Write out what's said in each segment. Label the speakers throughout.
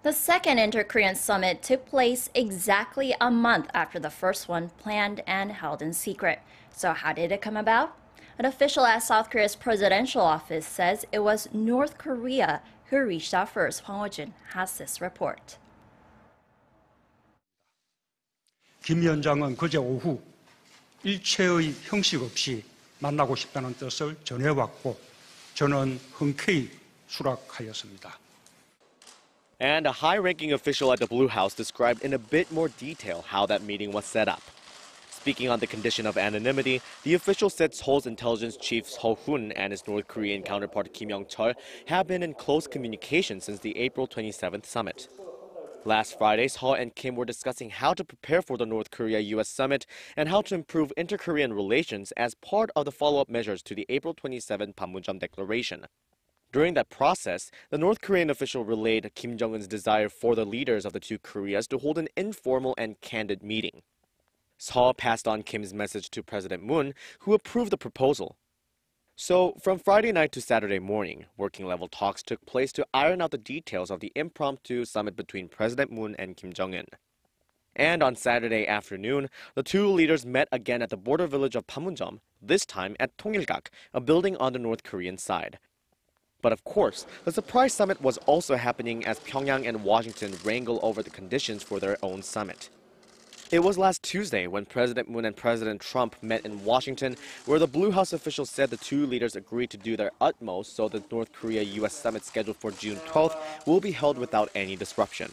Speaker 1: The second inter-Korean summit took place exactly a month after the first one, planned and held in secret. So how did it come about? An official at South Korea's presidential office says it was North Korea who reached out first. Hwang Ho-jun has this report.
Speaker 2: 김 위원장은 그제 오후 일체의 형식 없이 만나고 싶다는 뜻을 전해왔고 저는 흔쾌히 수락하였습니다.
Speaker 3: And a high-ranking official at the Blue House described in a bit more detail how that meeting was set up. Speaking on the condition of anonymity, the official said Seoul's intelligence chief Suh Hoon and his North Korean counterpart Kim Yong-chol have been in close communication since the April 27th summit. Last Friday, Suh and Kim were discussing how to prepare for the North Korea-U.S. summit and how to improve inter-Korean relations as part of the follow-up measures to the April 27 Panmunjom Declaration. During that process, the North Korean official relayed Kim Jong-un's desire for the leaders of the two Koreas to hold an informal and candid meeting. Suh passed on Kim's message to President Moon, who approved the proposal. So, from Friday night to Saturday morning, working-level talks took place to iron out the details of the impromptu summit between President Moon and Kim Jong-un. And on Saturday afternoon, the two leaders met again at the border village of Panmunjom, this time at Tongilgak, a building on the North Korean side. But of course, the surprise summit was also happening as Pyongyang and Washington wrangle over the conditions for their own summit. It was last Tuesday when President Moon and President Trump met in Washington, where the Blue House officials said the two leaders agreed to do their utmost so the North Korea-U.S. summit scheduled for June 12th will be held without any disruption.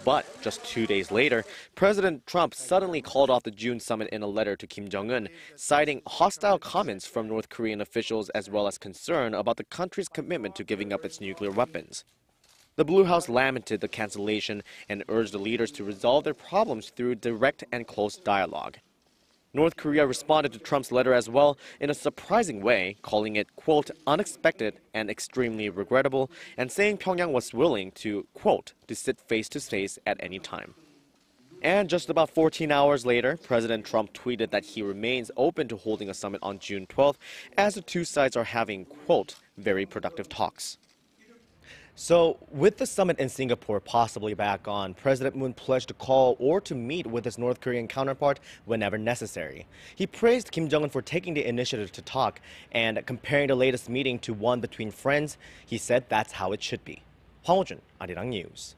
Speaker 3: But just 2 days later, President Trump suddenly called off the June summit in a letter to Kim Jong-un, citing hostile comments from North Korean officials as well as concern about the country's commitment to giving up its nuclear weapons. The Blue House lamented the cancellation and urged the leaders to resolve their problems through direct and close dialogue. North Korea responded to Trump's letter as well in a surprising way, calling it, quote, unexpected and extremely regrettable, and saying Pyongyang was willing to, quote, to sit face-to-face at any time. And just about 14 hours later, President Trump tweeted that he remains open to holding a summit on June 12th as the two sides are having, quote, very productive talks. So, with the summit in Singapore possibly back on, President Moon pledged to call or to meet with his North Korean counterpart whenever necessary. He praised Kim Jong-un for taking the initiative to talk, and comparing the latest meeting to one between friends, he said that's how it should be. Hwang Ho-jun, Arirang News.